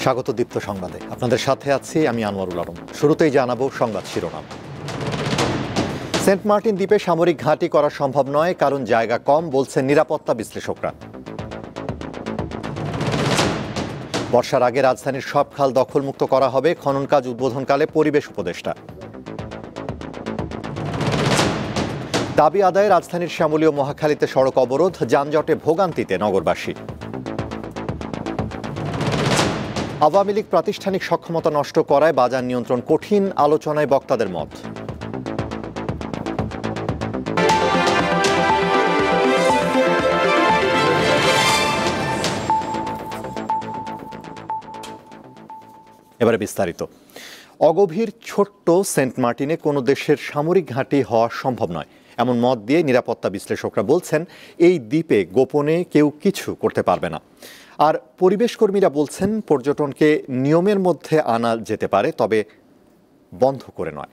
স্বাগত দীপ্ত সংবাদে। আপনাদের সাথে আছি আমি আনোয়ারুল আলম। শুরুতেই জানাবো সংবাদ শিরোনাম। সেন্ট মার্টিন দ্বীপে সামরিক ঘাঁটি করা সম্ভব নয়, কারণ জায়গা কম, বলছেন নিরাপত্তা বিশ্লেষকরা। বর্ষার আগে রাজধানীর সব খাল দখলমুক্ত করা হবে, খনন কাজ উদ্বোধনকালে পরিবেশ উপদেষ্টা। দাবি আদায়ে রাজধানীর শ্যামলী ও মহাখালীতে সড়ক অবরোধ, যানজটে ভোগান্তিতে নগরবাসী। আওয়ামী লীগ প্রাতিষ্ঠানিক সক্ষমতা নষ্ট করায় বাজার নিয়ন্ত্রণ কঠিন, আলোচনায় বক্তাদের মত। এবারে বিস্তারিত। অগভীর ছোট্ট সেন্ট মার্টিনে কোনো দেশের সামরিক ঘাঁটি হওয়া সম্ভব নয়, এমন মত দিয়ে নিরাপত্তা বিশ্লেষকরা বলছেন এই দ্বীপে গোপনে কেউ কিছু করতে পারবে না। আর পরিবেশ কর্মীরা বলছেন পর্যটনকে নিয়মের মধ্যে আনা যেতে পারে, তবে বন্ধ করে নয়।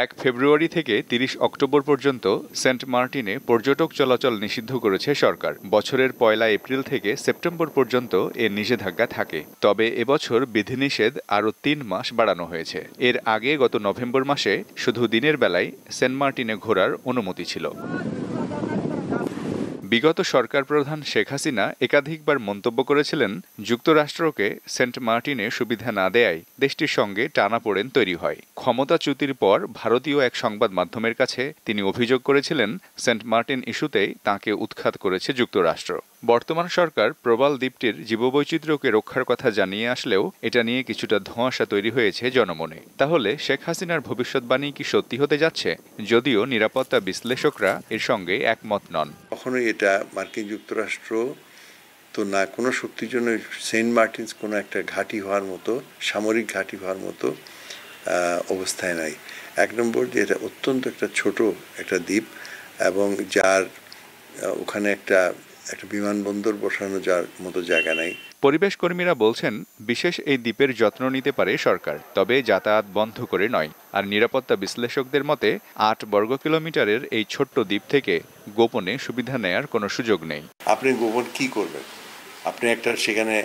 1 ফেব্রুয়ারি থেকে 30 অক্টোবর পর্যন্ত সেন্ট মার্টিনে পর্যটক চলাচল নিষিদ্ধ করেছে সরকার। বছরের 1 এপ্রিল থেকে সেপ্টেম্বর পর্যন্ত এর নিষেধাজ্ঞা থাকে। তবে এবছর বিধিনিষেধ আরও 3 মাস বাড়ানো হয়েছে। এর আগে গত নভেম্বর মাসে শুধু দিনের বেলায় সেন্ট মার্টিনে ঘোরার অনুমতি ছিল। বিগত সরকার প্রধান শেখ হাসিনা একাধিকবার মন্তব্য করেছিলেন, যুক্তরাষ্ট্রকে সেন্ট মার্টিনে সুবিধা না দেয়ায় দেশটির সঙ্গে টানাপোড়েন তৈরি হয়। ক্ষমতাচ্যুতির পর ভারতীয় এক সংবাদ মাধ্যমের কাছে তিনি অভিযোগ করেছিলেন, সেন্ট মার্টিন ইস্যুতেই তাঁকে উৎখাত করেছে যুক্তরাষ্ট্র। বর্তমান সরকার প্রবাল দ্বীপটির জীববৈচিত্র্যকে রক্ষার কথা জানিয়ে আসলেও এটা নিয়ে কিছুটা ধোঁয়াশা তৈরি হয়েছে জনমনে। তাহলে শেখ হাসিনার ভবিষ্যৎবাণী কি সত্যি হতে যাচ্ছে? যদিও নিরাপত্তা বিশ্লেষকরা এর সঙ্গে একমত নন। কখনোই এটা মার্কিন যুক্তরাষ্ট্র তো না কোনো শক্তির জন্য সেন্ট মার্টিনস কোনো একটা ঘাঁটি হওয়ার মতো, সামরিক ঘাঁটি হওয়ার মতো অবস্থায় নাই। 1 নম্বর যে এটা অত্যন্ত একটা ছোট একটা দ্বীপ, এবং যার ওখানে একটা বিমানবন্দর বসানো যার মতো জায়গা নাই। পরিবেশ কর্মীরা বলছেন, বিশেষ এই দ্বীপের যত্ন নিতে পারে সরকার, তবে যাতায়াত বন্ধ করে নয়। আর নিরাপত্তা বিশ্লেষকদের মতে 8 বর্গ কিলোমিটারের এই ছোট্ট দ্বীপ থেকে গোপনে সুবিধা নেয়ার কোনো সুযোগ নেই। আপনি গোপন কি করবেন? আপনি একটা সেখানে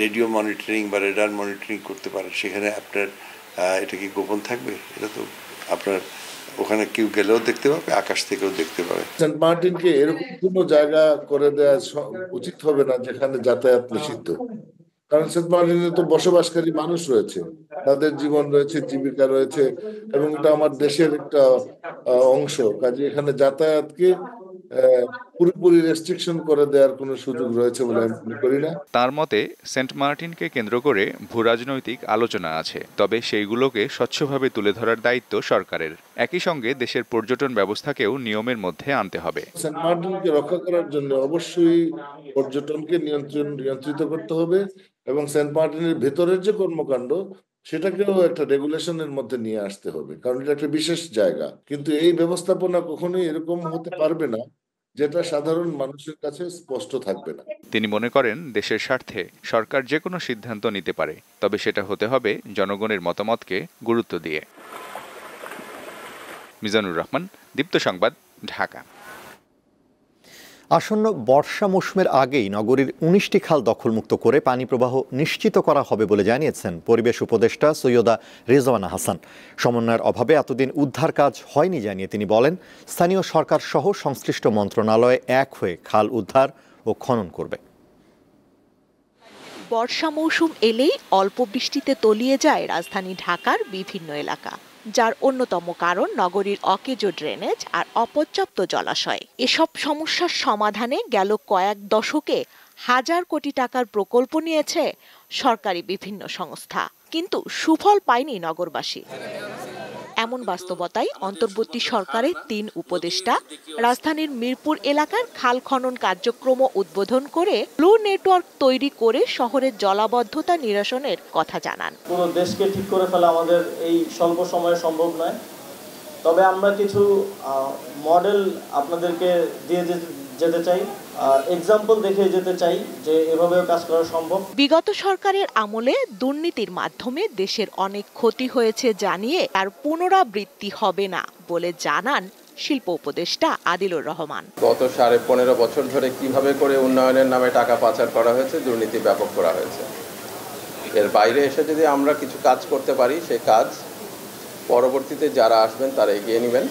রেডিও মনিটরিং বা রেডার মনিটরিং করতে পারেন, সেখানে আপনার এটা কি গোপন থাকবে? এটা তো আপনার ওখানে কেউ গেলেও দেখতে পাবে, আকাশ থেকেও দেখতে পাবে। সেন্ট মার্টিনকে এরকম কোনো জায়গা করে দেওয়া উচিত হবে না যেখানে যাতায়াত নিষিদ্ধ। কারণ সেন্ট মার্টিনে তো বসবাসকারী মানুষ রয়েছে, তাদের জীবন রয়েছে, জীবিকা রয়েছে, এবং এটা আমার দেশের একটা অংশ। কাজে এখানে যাতায়াতকে পুরোপুরি রেস্ট্রিকশন করে দেওয়ার কোনো সুযোগ রয়েছে বলে আমি মনে করি না। তার মতে সেন্ট মার্টিনকে কেন্দ্র করে ভূরাজনৈতিক আলোচনা আছে, তবে সেইগুলোকে স্বচ্ছভাবে তুলে ধরার দায়িত্ব সরকারের। একই সঙ্গে দেশের পর্যটন ব্যবস্থাকেও নিয়মের মধ্যে আনতে হবে। সেন্ট মার্টিনকে রক্ষা করার জন্য অবশ্যই পর্যটনকে নিয়ন্ত্রিত করতে হবে, এবং সেন্ট মার্টিনের ভেতরের যে কর্মকাণ্ড সেটাকেও একটা রেগুলেশনের মধ্যে নিয়ে আসতে হবে, কারণ এটা একটা বিশেষ জায়গা। কিন্তু এই ব্যবস্থাপনা কখনোই এরকম হতে পারবে না যেটা সাধারণ মানুষের কাছে স্পষ্ট থাকবে না। তিনি মনে করেন, দেশের স্বার্থে সরকার যে কোনো সিদ্ধান্ত নিতে পারে, তবে সেটা হতে হবে জনগণের মতামতকে গুরুত্ব দিয়ে। মিজানুর রহমান, দীপ্ত সংবাদ, ঢাকা। আসন্ন বর্ষা মৌসুমের আগেই নগরীর 19টি খাল দখলমুক্ত করে পানি প্রবাহ নিশ্চিত করা হবে বলে জানিয়েছেন পরিবেশ উপদেষ্টা সৈয়দা রিজওয়ানা হাসান। সমন্বয়ের অভাবে এতদিন উদ্ধার কাজ হয়নি জানিয়ে তিনি বলেন, স্থানীয় সরকার সহ সংশ্লিষ্ট মন্ত্রণালয় এক হয়ে খাল উদ্ধার ও খনন করবে। বর্ষা মৌসুম এলেই অল্প বৃষ্টিতে তলিয়ে যায় রাজধানী ঢাকার বিভিন্ন এলাকা, যার অন্যতম কারণ নগরীর অকেজো ড্রেনেজ আর অপর্যাপ্ত জলাশয়। এসব সমস্যার সমাধানে গেল কয়েক দশকে হাজার কোটি টাকার প্রকল্প নিয়েছে সরকারি বিভিন্ন সংস্থা, কিন্তু সুফল পায়নি নগরবাসী। এমন বাস্তবতায় অন্তর্বর্তী সরকারের 3 উপদেষ্টা রাজধানীর মিরপুর এলাকার খাল খনন কার্যক্রম উদ্বোধন করে ব্লু নেটওয়ার্ক তৈরি করে শহরের জলাবদ্ধতা নিরসনের কথা জানান। পুরো দেশকে ঠিক করে ফেলা আমাদের এই স্বল্প সময়ে সম্ভব নয়, তবে আমরা কিছু মডেল আপনাদেরকে দিয়ে যেতে চাই, এক্সাম্পল দেখে যেতে চাই যে এভাবেও কাজ করা সম্ভব। বিগত সরকারের আমলে দুর্নীতির মাধ্যমে দেশের অনেক ক্ষতি হয়েছে জানিয়ে আর পুনরাবৃত্তি হবে না বলে জানান শিল্প উপদেষ্টা আদিলুর রহমান। গত 15.5 বছর ধরে কিভাবে করে উন্নয়নের নামে টাকা পাচার করা হয়েছে, দুর্নীতি ব্যাপক করা হয়েছে। এর বাইরে এসে যদি আমরা কিছু কাজ করতে পারি, সেই কাজ পরবর্তীতে যারা আসবেন তারা এগিয়ে নেবেন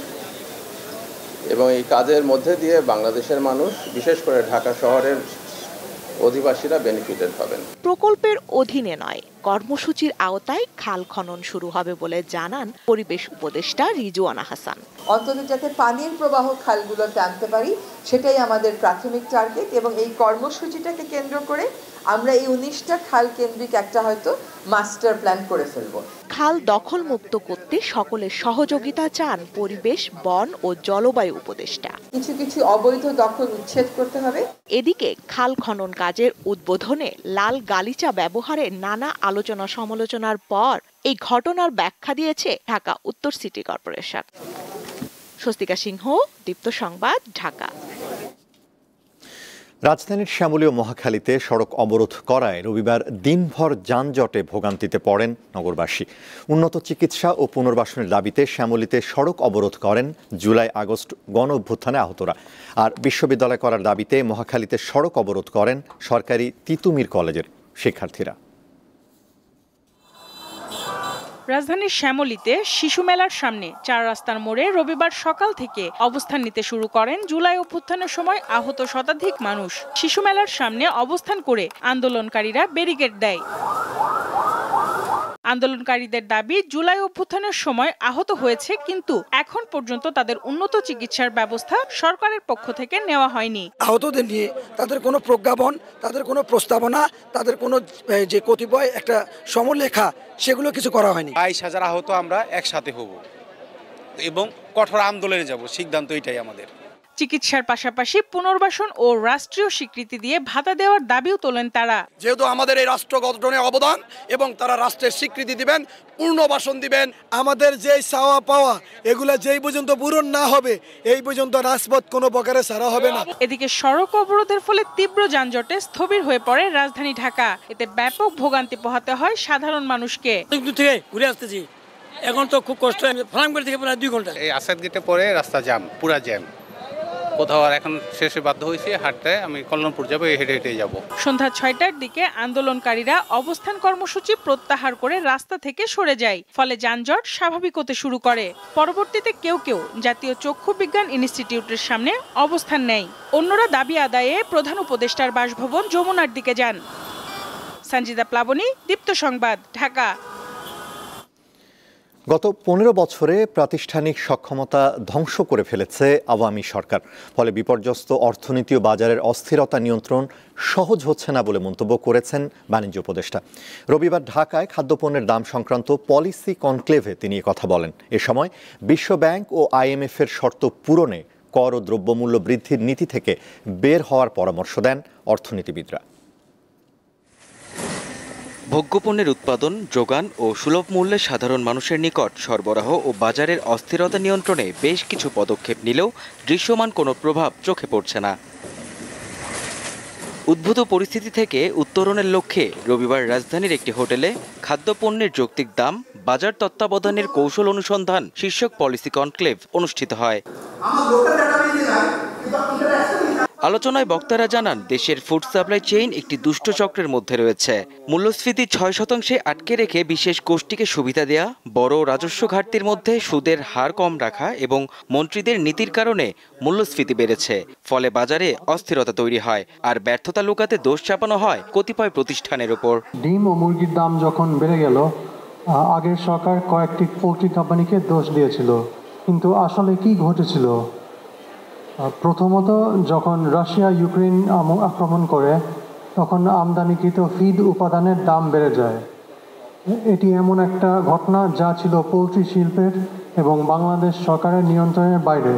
এবং এই কাজের মধ্যে দিয়ে বাংলাদেশের মানুষ, বিশেষ করে ঢাকা শহরের অধিবাসীরা বেনিফিটেড হবেন। প্রকল্পের অধীনে নয়, কর্মসূচির আওতায় খাল খনন শুরু হবে বলে জানান পরিবেশ উপদেষ্টা রিজওয়ানা হাসান। অন্তত যাতে পানির প্রবাহ খালগুলোতে আনতে পারি, সেটাই আমাদের প্রাথমিক টার্গেট এবং এই কর্মসূচিটাকে কেন্দ্র করে আমরা এই 19টা খাল কেন্দ্রিক একটা হয়তো মাস্টার প্ল্যান করে ফেলব। খাল দখল মুক্ত করতে সকলের সহযোগিতা চান পরিবেশ, বন ও জলবায়ু উপদেষ্টা। কিছু কিছু অবৈধ দখল উচ্ছেদ করতে হবে। এদিকে খাল খনন কাজের উদ্বোধনে লাল গালিচা ব্যবহারে নানা আলোচনা সমালোচনার পর এই ঘটনার ব্যাখ্যা দিয়েছে ঢাকা উত্তর সিটি কর্পোরেশন। স্বস্তিকা সিংহ, দীপ্ত সংবাদ, ঢাকা। রাজধানীর শ্যামলী ও মহাখালীতে সড়ক অবরোধ করায় রবিবার দিনভর যানজটে ভোগান্তিতে পড়েন নগরবাসী। উন্নত চিকিৎসা ও পুনর্বাসনের দাবিতে শ্যামলীতে সড়ক অবরোধ করেন জুলাই আগস্ট গণ অভ্যুত্থানে আহতরা। আর বিশ্ববিদ্যালয় করার দাবিতে মহাখালীতে সড়ক অবরোধ করেন সরকারি তিতুমির কলেজের শিক্ষার্থীরা। রাজধানীর শ্যামলীতে শিশু মেলার সামনে 4 রাস্তার মোড়ে রবিবার সকাল থেকে অবস্থান নিতে শুরু করেন জুলাই অভ্যুত্থানের সময় আহত শতাধিক মানুষ। শিশু মেলার সামনে অবস্থান করে আন্দোলনকারীরা ব্যারিকেড দেয়। আন্দোলনকারীদের দাবি, জুলাই অভ্যুত্থানের সময় আহত হয়েছে, কিন্তু এখন পর্যন্ত তাদের উন্নত চিকিৎসার ব্যবস্থা সরকারের পক্ষ থেকে নেওয়া হয়নি। আহতদের নিয়ে তাদের কোনো প্রজ্ঞাপন, তাদের কোনো প্রস্তাবনা, তাদের কোনো যে কতিপয় একটা সমলেখা, সেগুলো কিছু করা হয়নি। 22,000 আহত আমরা একসাথে হব এবং কঠোর আন্দোলনে যাব, সিদ্ধান্ত এটাই আমাদের। চিকিৎসার পাশাপাশি পুনর্বাসন ও রাষ্ট্রীয় স্বীকৃতি দিয়ে ভাতা দেওয়ার দাবিও তোলেন তারা। যেহেতু আমাদের এই রাষ্ট্র গঠনে অবদান এবং তারা রাষ্ট্রের স্বীকৃতি দিবেন, পুনর্বাসন দিবেন। আমাদের যেই চাওয়া পাওয়া এগুলা যেই পর্যন্ত পূরণ না হবে, এই পর্যন্ত রাজপথ কোনো প্রকারে ছাড়া হবে না। এদিকে সড়ক অবরোধের ফলে তীব্র যানজটে স্থবির হয়ে পড়ে রাজধানী ঢাকা। এতে ব্যাপক ভোগান্তি পোহাতে হয় সাধারণ মানুষকে। থেকে ঘুরে আসতেছি, এখন তো খুব কষ্ট। ফলামগড় থেকে প্রায় 2 ঘন্টা। এই আসাদ গেটে পরে রাস্তা জ্যাম, পুরা জ্যাম। কোথাও আর এখন শেষে বাধ্য হয়েছি হাঁটতে, আমি কল্যাণপুর যাবো, হেঁটে হেঁটে যাবো। সন্ধ্যা 6টার দিকে আন্দোলনকারীরা অবস্থান কর্মসূচি প্রত্যাহার করে রাস্তা থেকে সরে যায়। ফলে যানজট স্বাভাবিক হতে শুরু করে। পরবর্তীতে কেউ কেউ জাতীয় চক্ষু বিজ্ঞান ইনস্টিটিউটের সামনে অবস্থান নেয়। অন্যরা দাবি আদায়ে প্রধান উপদেষ্টার বাসভবন যমুনার দিকে যান। সঞ্জিদা প্লাবনী, দীপ্ত সংবাদ, ঢাকা। গত 15 বছরে প্রাতিষ্ঠানিক সক্ষমতা ধ্বংস করে ফেলেছে আওয়ামী সরকার। ফলে বিপর্যস্ত অর্থনীতি ও বাজারের অস্থিরতা নিয়ন্ত্রণ সহজ হচ্ছে না বলে মন্তব্য করেছেন বাণিজ্য উপদেষ্টা। রবিবার ঢাকায় খাদ্যপণ্যের দাম সংক্রান্ত পলিসি কনক্লেভে তিনি কথা বলেন। এ সময় বিশ্বব্যাংক ও IMF-এর শর্ত পূরণে কর ও দ্রব্যমূল্য বৃদ্ধির নীতি থেকে বের হওয়ার পরামর্শ দেন অর্থনীতিবিদরা। ভোগ্যপণ্যের উৎপাদন, যোগান ও সুলভ মূল্যে সাধারণ মানুষের নিকট সরবরাহ ও বাজারের অস্থিরতা নিয়ন্ত্রণে বেশ কিছু পদক্ষেপ নিলেও দৃশ্যমান কোনো প্রভাব চোখে পড়ছে না। উদ্ভূত পরিস্থিতি থেকে উত্তরণের লক্ষ্যে রবিবার রাজধানীর একটি হোটেলে খাদ্যপণ্যের যৌক্তিক দাম, বাজার তত্ত্বাবধানের কৌশল অনুসন্ধান শীর্ষক পলিসি কনক্লেভ অনুষ্ঠিত হয়। আলোচনায় বক্তারা জানান, দেশের ফুড সাপ্লাই চেইন একটি দুষ্ট চক্রের মধ্যে রয়েছে। মূল্যস্ফীতি 6% আটকে রেখে বিশেষ গোষ্ঠীকে সুবিধা দেয়া, বড় রাজস্ব ঘাটতির মধ্যে সুদের হার কম রাখা এবং মন্ত্রীদের নীতির কারণে মূল্যস্ফীতি বেড়েছে। ফলে বাজারে অস্থিরতা তৈরি হয়, আর ব্যর্থতা লুকাতে দোষ চাপানো হয় কতিপয় প্রতিষ্ঠানের উপর। ডিম ও মুরগির দাম যখন বেড়ে গেল, আগের সরকার কয়েকটি পোল্ট্রি কোম্পানিকে দোষ দিয়েছিল, কিন্তু আসলে কি ঘটেছিল? প্রথমত, যখন রাশিয়া ইউক্রেন আক্রমণ করে, তখন আমদানিকৃত ফিড উপাদানের দাম বেড়ে যায়। এটি এমন একটা ঘটনা যা ছিল পোলট্রি শিল্পের এবং বাংলাদেশ সরকারের নিয়ন্ত্রণের বাইরে।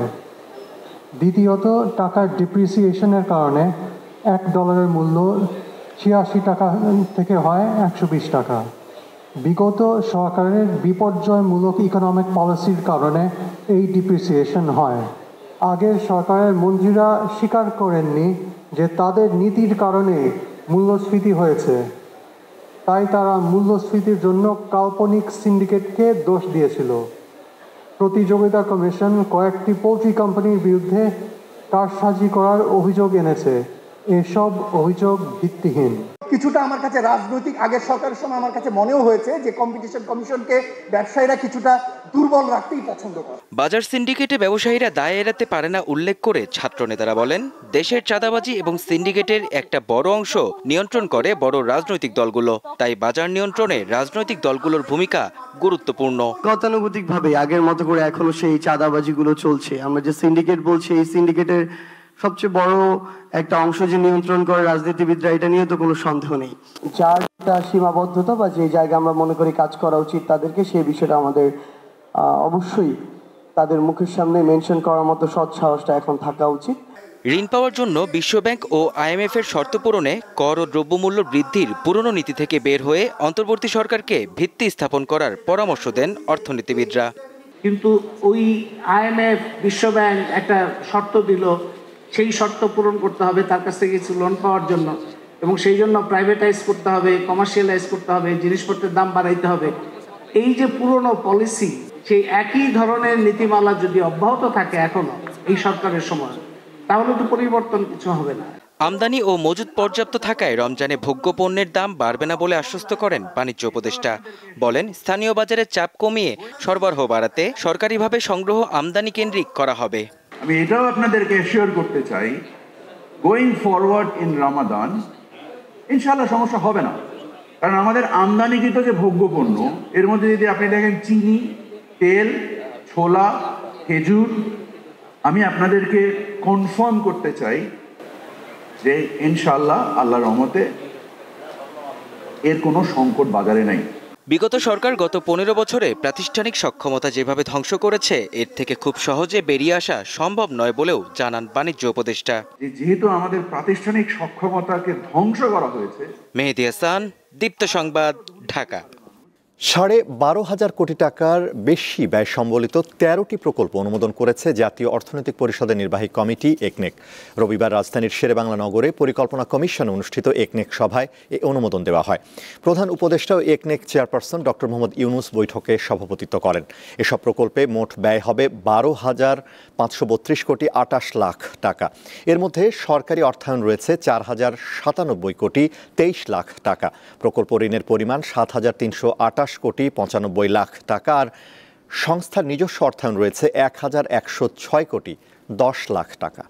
দ্বিতীয়ত, টাকার ডিপ্রিসিয়েশনের কারণে $1 মূল্য 86 টাকা থেকে হয় 120 টাকা। বিগত সরকারের বিপর্যয়মূলক ইকোনমিক পলিসির কারণে এই ডিপ্রিসিয়েশন হয়। আগের সরকারের মন্ত্রীরা স্বীকার করেননি যে তাদের নীতির কারণে মূল্যস্ফীতি হয়েছে, তাই তারা মূল্যস্ফীতির জন্য কাল্পনিক সিন্ডিকেটকে দোষ দিয়েছিল। প্রতিযোগিতা কমিশন কয়েকটি পোল্ট্রি কোম্পানির বিরুদ্ধে কারসাজি করার অভিযোগ এনেছে। এসব অভিযোগ ভিত্তিহীন। কিছুটা আমার কাছে রাজনৈতিক আগের সরকারের সময় আমার কাছে মনেও হয়েছে যে কম্পিটিশন কমিশনকে ব্যবসায়ীরা কিছুটা দুর্বল রাখতেই পছন্দ করে। বাজার সিন্ডিকেটে ব্যবসায়ীরা দায় এড়াতে পারে না উল্লেখ করে ছাত্র নেতারা বলেন, দেশের চাঁদাবাজি এবং সিন্ডিকেটের একটা বড় অংশ নিয়ন্ত্রণ করে বড় রাজনৈতিক দলগুলো। তাই বাজার নিয়ন্ত্রণে রাজনৈতিক দলগুলোর ভূমিকা গুরুত্বপূর্ণ। গতানুগতিকভাবে আগের মতো করে এখনো সেই চাঁদাবাজিগুলো চলছে। আমরা যে সিন্ডিকেট বলছি, এই সিন্ডিকেটের সবচেয়ে বড় একটা অংশ যে নিয়ন্ত্রণ করে রাজনীতিবিদরা, এটা নিয়ে তো কোনো সন্দেহ নেই। যারটা সীমাবদ্ধতা বা যে জায়গা আমরা মনে করি কাজ করা উচিত তাদেরকে সেই বিষয়টা আমাদের অবশ্যই তাদের মুখের সামনে মেনশন করার মতো সৎ সাহসটা এখন থাকা উচিত। ঋণ পাওয়ার জন্য বিশ্বব্যাংক ও IMF এর শর্ত পূরণে কর ও দ্রব্যমূল্য বৃদ্ধির পুরনো নীতি থেকে বের হয়ে অন্তর্বর্তী সরকারকে ভিত্তি স্থাপন করার পরামর্শ দেন অর্থনীতিবিদরা। কিন্তু ওই IMF বিশ্বব্যাংক একটা শর্ত দিল, সেই শর্ত পূরণ করতে হবে তার কাছ থেকে কিছু লোন পাওয়ার জন্য, এবং সেই জন্য প্রাইভেটাইজ করতে হবে, কমার্শিয়ালাইজ করতে হবে, জিনিসপত্রের দাম বাড়াইতে হবে। এই যে পুরনো পলিসি, সেই একই ধরনের নীতিমালা যদি অব্যাহত থাকে এখনো এই সরকারের সময়, তাহলে তো পরিবর্তন কিছু হবে না। আমদানি ও মজুদ পর্যাপ্ত থাকায় রমজানে ভোগ্য পণ্যের দাম বাড়বে না বলে আশ্বস্ত করেন বাণিজ্য উপদেষ্টা। বলেন, স্থানীয় বাজারে চাপ কমিয়ে সরবরাহ বাড়াতে সরকারিভাবে সংগ্রহ আমদানি কেন্দ্রিক করা হবে। আমি এটাও আপনাদেরকে অ্যাসিওর করতে চাই, গোয়িং ফরওয়ার্ড ইন রমাদান ইনশাআল্লাহ সমস্যা হবে না। কারণ আমাদের আমদানিকৃত যে ভোগ্য পণ্য, এর মধ্যে যদি আপনি দেখেন চিনি, তেল, ছোলা, খেজুর, আমি আপনাদেরকে কনফার্ম করতে চাই যে ইনশাআল্লাহ আল্লাহর রহমতে এর কোনো সংকট বাজারে নাই। বিগত সরকার গত 15 বছরে প্রাতিষ্ঠানিক সক্ষমতা যেভাবে ধ্বংস করেছে, এর থেকে খুব সহজে বেরিয়ে আসা সম্ভব নয় বলেও জানান বাণিজ্য উপদেষ্টা। যেহেতু আমাদের প্রাতিষ্ঠানিক সক্ষমতাকে ধ্বংস করা হয়েছে। মেহেদী হাসান, দীপ্ত সংবাদ, ঢাকা। 12,500 কোটি টাকার বেশি ব্যয় সম্বলিত 13টি প্রকল্প অনুমোদন করেছে জাতীয় অর্থনৈতিক পরিষদের নির্বাহী কমিটি একনেক। রবিবার রাজধানীর শেরেবাংলা নগরে পরিকল্পনা কমিশনে অনুষ্ঠিত একনেক সভায় এই অনুমোদন দেওয়া হয়। প্রধান উপদেষ্টা ও একনেক চেয়ারপারসন ডক্টর মোহাম্মদ ইউনুস বৈঠকে সভাপতিত্ব করেন। এসব প্রকল্পে মোট ব্যয় হবে 12,532 কোটি 28 লাখ টাকা। এর মধ্যে সরকারি অর্থায়ন রয়েছে 4,097 কোটি 23 লাখ টাকা। প্রকল্প ঋণের পরিমাণ 7,328 কোটি 95 লাখ টাকা, আর সংস্থার নিজস্ব অর্থায়ন রয়েছে 1,106 কোটি 10 লাখ টাকা।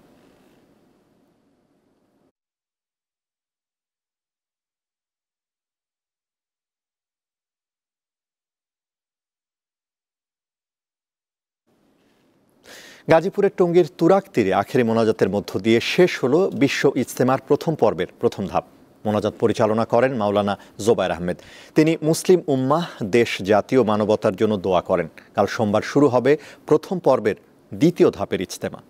গাজীপুরের টঙ্গীর তুরাগ তীরে আখেরি মোনাজাতের মধ্য দিয়ে শেষ হলো বিশ্ব ইজতেমার প্রথম পর্বের প্রথম ধাপ। মোনাজাত পরিচালনা করেন মাওলানা জোবায়ের আহমেদ। তিনি মুসলিম উম্মাহ, দেশ, জাতীয় মানবতার জন্য দোয়া করেন। কাল সোমবার শুরু হবে প্রথম পর্বের দ্বিতীয় ধাপের ইজতেমা।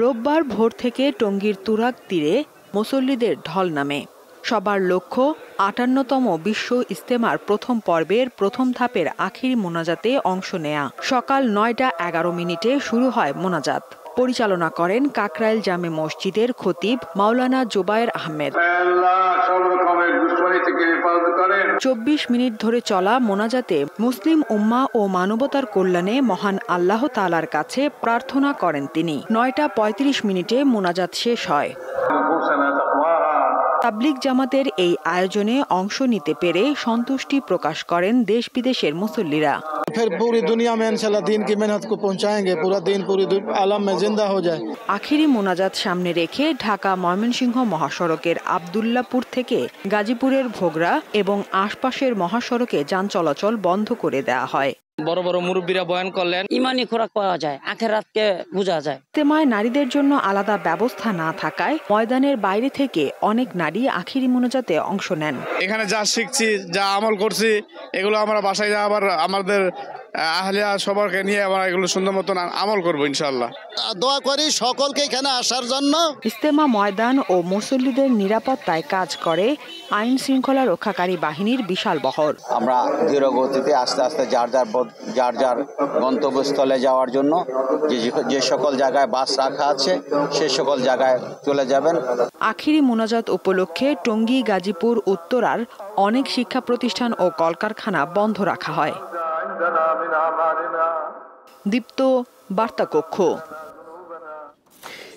রোববার ভোর থেকে টঙ্গীর তুরাগ তীরে মুসল্লিদের ঢল নামে। সবার লক্ষ্য 58তম বিশ্ব ইজতেমার প্রথম পর্বের প্রথম ধাপের আখিরি মোনাজাতে অংশ নেয়া। সকাল 9:11 শুরু হয় মোনাজাত। পরিচালনা করেন কাকরাইল জামে মসজিদের খতিব মাওলানা জোবায়ের আহমেদ। 24 মিনিট ধরে চলা মোনাজাতে মুসলিম উম্মাহ ও মানবতার কল্যাণে মহান আল্লাহ তাআলার কাছে প্রার্থনা করেন তিনি। 9:35 মোনাজাত শেষ হয়। তাবলিগ জামাতের এই আয়োজনে অংশ নিতে পেরে সন্তুষ্টি প্রকাশ করেন দেশ বিদেশের মুসল্লিরা। আখিরি মোনাজাত সামনে রেখে ঢাকা ময়মনসিংহ মহাসড়কের আব্দুল্লাপুর থেকে গাজীপুরের ভোগড়া এবং আশপাশের মহাসড়কে যান চলাচল বন্ধ করে দেওয়া হয়। বড় বড় মুরব্বীরা বয়ান করলেন, ইমানি খোরাক পাওয়া যায়, আখিরাতকে বোঝা যায়। ইজতেমায় নারীদের জন্য আলাদা ব্যবস্থা না থাকায় ময়দানের বাইরে থেকে অনেক নারী আখিরি মোনাজাতে অংশ নেন। এখানে যা শিখছি, যা আমল করছি, এগুলো আমরা বাসায় যা আবার আমাদের আহলিয়া সবারকে নিয়ে আমরা এগুলো সুন্দর মতন আমল করবো ইনশাআল্লাহ। দোয়া করি সকলকে এখানে আসার জন্য। ইজতেমা ময়দান ও মুসল্লিদের নিরাপত্তায় কাজ করে আইন শৃঙ্খলা রক্ষাকারী বাহিনীর বিশাল বহর। আমরা ধীর গতিতে আস্তে আস্তে যার যার গন্তব্যস্থলে যাওয়ার জন্য যে সকল জায়গায় বাস রাখা আছে সে সকল জায়গায় চলে যাবেন। আখিরি মোনাজাত উপলক্ষে টঙ্গী, গাজীপুর, উত্তরার অনেক শিক্ষা প্রতিষ্ঠান ও কলকারখানা বন্ধ রাখা হয়। দীপ্ত বার্তা কক্ষ।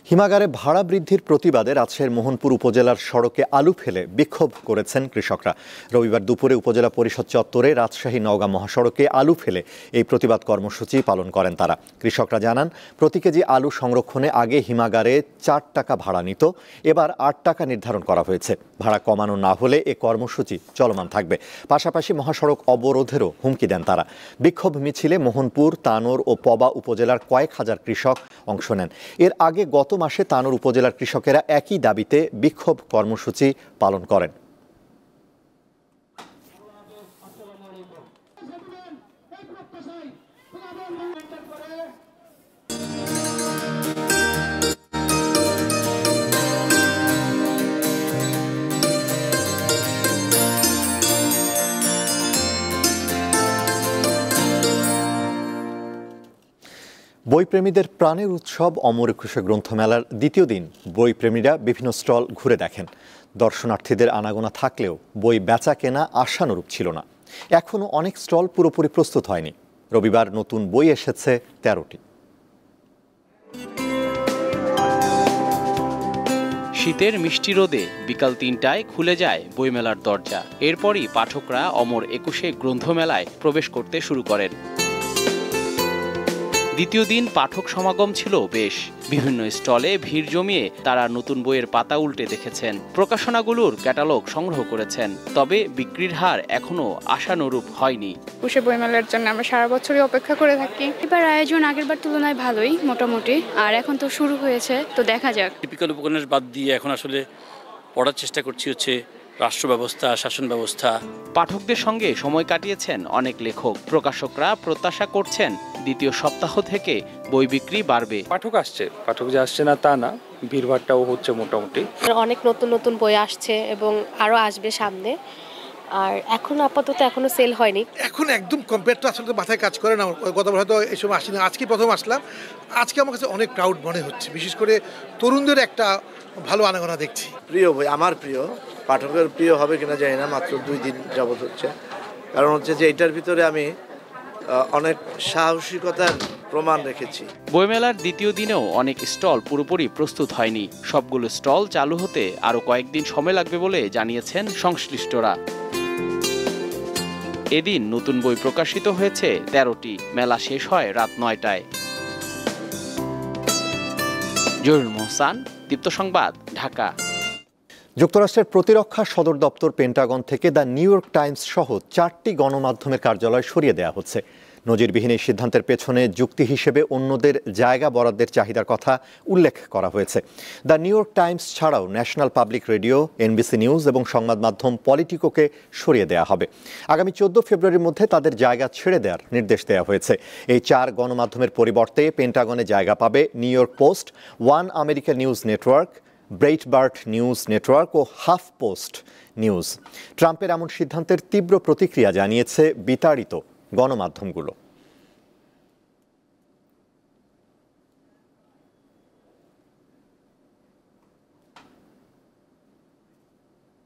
হিমাগারে ভাড়া বৃদ্ধির প্রতিবাদে রাজশাহীর মোহনপুর উপজেলার সড়কে আলু ফেলে বিক্ষোভ করেছেন কৃষকরা। রবিবার দুপুরে উপজেলা পরিষদ চত্বরে রাজশাহী নওগাঁ মহাসড়কে আলু ফেলে এই প্রতিবাদ কর্মসূচি পালন করেন তারা। কৃষকরা জানান, প্রতি কেজি আলু সংরক্ষণে আগে হিমাগারে 4 টাকা ভাড়া নিত, এবার 8 টাকা নির্ধারণ করা হয়েছে। ভাড়া কমানো না হলে এ কর্মসূচি চলমান থাকবে। পাশাপাশি মহাসড়ক অবরোধেরও হুমকি দেন তারা। বিক্ষোভ মিছিলে মোহনপুর, তানোর ও পবা উপজেলার কয়েক হাজার কৃষক অংশ নেন। এর আগে গত মাসে তানোর উপজেলার কৃষকেরা একই দাবিতে বিক্ষোভ কর্মসূচি পালন করেন। বইপ্রেমীদের প্রাণের উৎসব অমর একুশে গ্রন্থমেলার দ্বিতীয় দিন বইপ্রেমীরা বিভিন্ন স্টল ঘুরে দেখেন। দর্শনার্থীদের আনাগোনা থাকলেও বই বেচা কেনা আশানুরূপ ছিল না। এখনও অনেক স্টল পুরোপুরি প্রস্তুত হয়নি। রবিবার নতুন বই এসেছে 13টি। শীতের মিষ্টি রোদে বিকাল 3টায় খুলে যায় বইমেলার দরজা। এরপরই পাঠকরা অমর একুশে গ্রন্থমেলায় প্রবেশ করতে শুরু করেন। দ্বিতীয় দিন পাঠক সমাগম ছিল বেশ। বিভিন্ন স্টলে ভিড় জমিয়ে তারা নতুন বইয়ের পাতা উল্টে দেখেছেন, প্রকাশনাগুলোর ক্যাটালগ সংগ্রহ করেছেন। তবে বিক্রির হার এখনো আশানুরূপ হয়নি। একুশে বইমেলার জন্য আমরা সারা বছরই অপেক্ষা করে থাকি। এবার আয়োজন আগেরবার তুলনায় ভালোই মোটামুটি, আর এখন তো শুরু হয়েছে, তো দেখা যাক। টিপিক্যাল উপন্যাস বাদ দিয়ে এখন আসলে পড়ার চেষ্টা করছি হচ্ছে রাষ্ট্র ব্যবস্থা, শাসন ব্যবস্থা। পাঠকদের সঙ্গে সময় কাটিয়েছেন অনেক লেখক। প্রকাশকরা প্রত্যাশা করছেন দ্বিতীয় সপ্তাহ থেকে বই বিক্রি বাড়বে। পাঠক আসছে, পাঠক যে আসছে না তা না, ভিড়ভাড়টাও হচ্ছে মোটামুটি। অনেক নতুন নতুন বই আসছে এবং আরো আসবে সামনে। আর এখন আপাতত এখনো সেল হয়নি। এখন একদম কম্পেয়ারটা আসলে মাথায় কাজ করে না। গতবার হয়তো এই সময় আসিনি, আজকে প্রথম আসলাম। আজকে আমার কাছে অনেক প্রাউড মনে হচ্ছে, বিশেষ করে তরুণদের একটা ভালো আনাগোনা দেখছি। প্রিয় বই, আমার প্রিয়, পাঠকের প্রিয় হবে কিনা জানি না, মাত্র 2 দিন যাবত হচ্ছে। কারণ হচ্ছে যে এটার ভিতরে আমি অনেক সাহসিকতার প্রমাণ রেখেছি। বইমেলার দ্বিতীয় দিনেও অনেক স্টল পুরোপুরি প্রস্তুত হয়নি। সবগুলো স্টল চালু হতে আরো কয়েকদিন সময় লাগবে বলে জানিয়েছেন সংশ্লিষ্টরা। এদিন নতুন বই প্রকাশিত হয়েছে 13টি। মেলা শেষ হয় রাত 9টায়। জহিরুল মোহসান, দীপ্ত সংবাদ, ঢাকা। যুক্তরাষ্ট্রের প্রতিরক্ষা সদর দপ্তর পেন্টাগন থেকে দ্য নিউ ইয়র্ক টাইমস সহ 4টি গণমাধ্যমের কার্যালয় সরিয়ে দেওয়া হচ্ছে। নজিরবিহীন এই সিদ্ধান্তের পেছনে যুক্তি হিসেবে অন্যদের জায়গা বরাদ্দের চাহিদার কথা উল্লেখ করা হয়েছে। দ্য নিউ ইয়র্ক টাইমস ছাড়াও national public radio, NBC news এবং সংবাদ মাধ্যম পলিটিকোকে সরিয়ে দেওয়া হবে। আগামী 14 ফেব্রুয়ারির মধ্যে তাদের জায়গা ছেড়ে দেওয়ার নির্দেশ দেওয়া হয়েছে। এই 4 গণমাধ্যমের পরিবর্তে পেন্টাগনে জায়গা পাবে New York Post, One America News Network, Breitbart News Network ও হাফ পোস্ট নিউজ। ট্রাম্পের এমন সিদ্ধান্তের তীব্র প্রতিক্রিয়া জানিয়েছে বিতাড়িত গণমাধ্যমগুলো।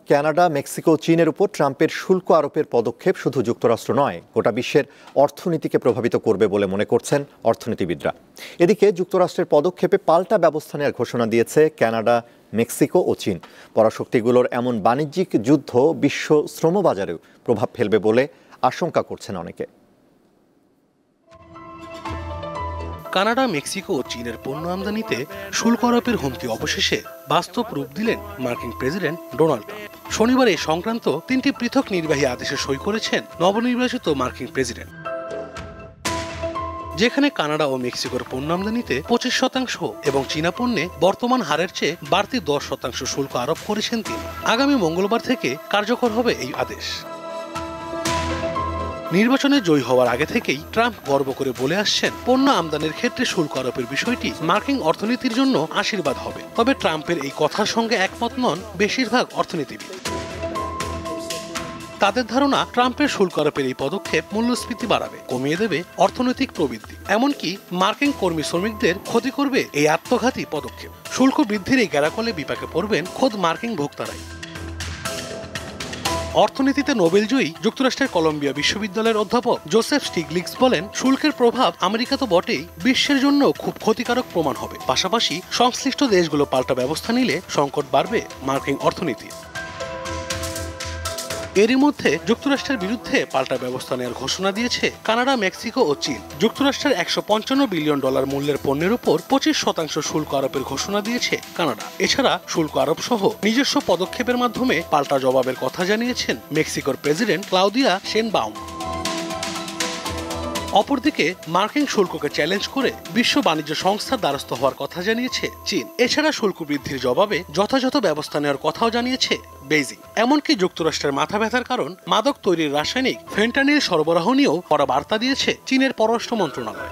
কানাডা, মেক্সিকো, চীনের উপর ট্রাম্পের শুল্ক আরোপের পদক্ষেপ শুধু যুক্তরাষ্ট্র নয়, গোটা বিশ্বের অর্থনীতিকে প্রভাবিত করবে বলে মনে করছেন অর্থনীতিবিদরা। এদিকে যুক্তরাষ্ট্রের পদক্ষেপে পাল্টা ব্যবস্থা নেওয়ার ঘোষণা দিয়েছে কানাডা, মেক্সিকো ও চীন। পরাশক্তিগুলোর এমন বাণিজ্যিক যুদ্ধ বিশ্ব শ্রমবাজারেও প্রভাব ফেলবে বলে আশঙ্কা করছেন অনেকে। কানাডা, মেক্সিকো ও চীনের পণ্য আমদানিতে শুল্ক আরোপের হুমকি অবশেষে বাস্তব রূপ দিলেন মার্কিন প্রেসিডেন্ট ডোনাল্ড ট্রাম্প। শনিবার এই সংক্রান্ত 3টি পৃথক নির্বাহী আদেশে সই করেছেন নবনির্বাচিত মার্কিন প্রেসিডেন্ট, যেখানে কানাডা ও মেক্সিকোর পণ্য আমদানিতে 25% এবং চীনা পণ্যে বর্তমান হারের চেয়ে বাড়তি 10% শুল্ক আরোপ করেছেন তিনি। আগামী মঙ্গলবার থেকে কার্যকর হবে এই আদেশ। নির্বাচনে জয়ী হওয়ার আগে থেকেই ট্রাম্প গর্ব করে বলে আসছেন, পণ্য আমদানির ক্ষেত্রে শুল্ক আরোপের বিষয়টি মার্কিন অর্থনীতির জন্য আশীর্বাদ হবে। তবে ট্রাম্পের এই কথার সঙ্গে একমত নন বেশিরভাগ অর্থনীতিবিদ। তাদের ধারণা, ট্রাম্পের শুল্ক আরোপের এই পদক্ষেপ মূল্যস্ফীতি বাড়াবে, কমিয়ে দেবে অর্থনৈতিক প্রবৃদ্ধি, এমনকি মার্কিন কর্মী শ্রমিকদের ক্ষতি করবে এই আত্মঘাতী পদক্ষেপ। শুল্ক বৃদ্ধির এই গ্যারাকলে বিপাকে পড়বেন খোদ মার্কিন ভোক্তারাই। অর্থনীতিতে নোবেলজয়ী যুক্তরাষ্ট্রের কলম্বিয়া বিশ্ববিদ্যালয়ের অধ্যাপক জোসেফ স্টিগলিক্স বলেন, শুল্কের প্রভাব আমেরিকা তো বটেই, বিশ্বের জন্য খুব ক্ষতিকারক প্রমাণ হবে। পাশাপাশি সংশ্লিষ্ট দেশগুলো পাল্টা ব্যবস্থা নিলে সংকট বাড়বে মার্কিন অর্থনীতির। এরই মধ্যে যুক্তরাষ্ট্রের বিরুদ্ধে পাল্টা ব্যবস্থা নেওয়ার ঘোষণা দিয়েছে কানাডা, মেক্সিকো ও চীন। যুক্তরাষ্ট্রের $155 বিলিয়ন মূল্যের পণ্যের উপর 25% শুল্ক আরোপের ঘোষণা দিয়েছে কানাডা। এছাড়া শুল্ক আরোপ সহ নিজস্ব পদক্ষেপের মাধ্যমে পাল্টা জবাবের কথা জানিয়েছেন মেক্সিকোর প্রেসিডেন্ট ক্লাউদিয়া শেনবাউম। অপরদিকে মার্কিন শুল্ককে চ্যালেঞ্জ করে বিশ্ব বাণিজ্য সংস্থার দ্বারস্থ হওয়ার কথা জানিয়েছে চীন। এছাড়া শুল্ক বৃদ্ধির জবাবে যথাযথ ব্যবস্থা নেওয়ার কথাও জানিয়েছে বেইজিং। এমনকি যুক্তরাষ্ট্রের মাথা ব্যথার কারণ মাদক তৈরির রাসায়নিক ফেন্টানিল সরবরাহ নিয়েও কড়া বার্তা দিয়েছে চীনের পররাষ্ট্র মন্ত্রণালয়।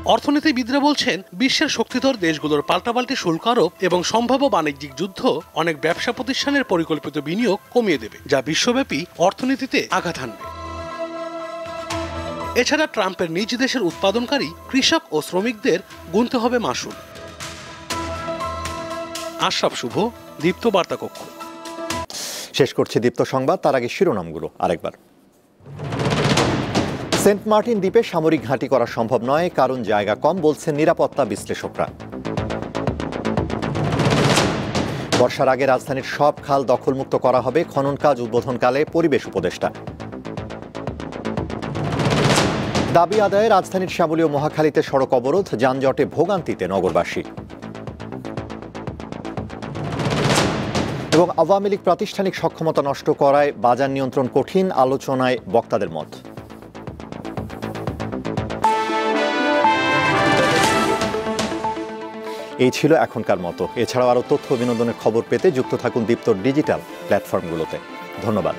অর্থনীতিবিদরা বলছেন, বিশ্বের শক্তিধর দেশগুলোর পাল্টাপাল্টি শুল্ক আরোপ এবং সম্ভাব্য বাণিজ্যিক যুদ্ধ অনেক ব্যবসা প্রতিষ্ঠানের পরিকল্পিত বিনিয়োগ কমিয়ে দেবে, যা বিশ্বব্যাপী অর্থনীতিতে আঘাত হানবে। এছাড়া ট্রাম্পের নিজ দেশের উৎপাদনকারী কৃষক ও শ্রমিকদের গুনতে হবে মাশুল। আশরাফ শুভ, দীপ্ত বার্তা কক্ষ। শেষ করছে দীপ্ত সংবাদ, তার আগে শিরোনামগুলো আরেকবার। সেন্ট মার্টিন দ্বীপে সামরিক ঘাঁটি করা সম্ভব নয়, কারণ জায়গা কম, বলছেন নিরাপত্তা বিশ্লেষকরা। বর্ষার আগে রাজধানীর সব খাল দখলমুক্ত করা হবে, খনন কাজ উদ্বোধনকালে পরিবেশ উপদেষ্টা। দাবি আদায়ে রাজধানীর শ্যামলী ও মহাখালীতে সড়ক অবরোধ, যানজটে ভোগান্তিতে নগরবাসী। এবং আওয়ামী লীগ প্রাতিষ্ঠানিক সক্ষমতা নষ্ট করায় বাজার নিয়ন্ত্রণ কঠিন, আলোচনায় বক্তাদের মত। এই ছিল এখনকার মতো। এছাড়াও আরও তথ্য বিনোদনের খবর পেতে যুক্ত থাকুন দীপ্তর ডিজিটাল প্ল্যাটফর্মগুলোতে। ধন্যবাদ।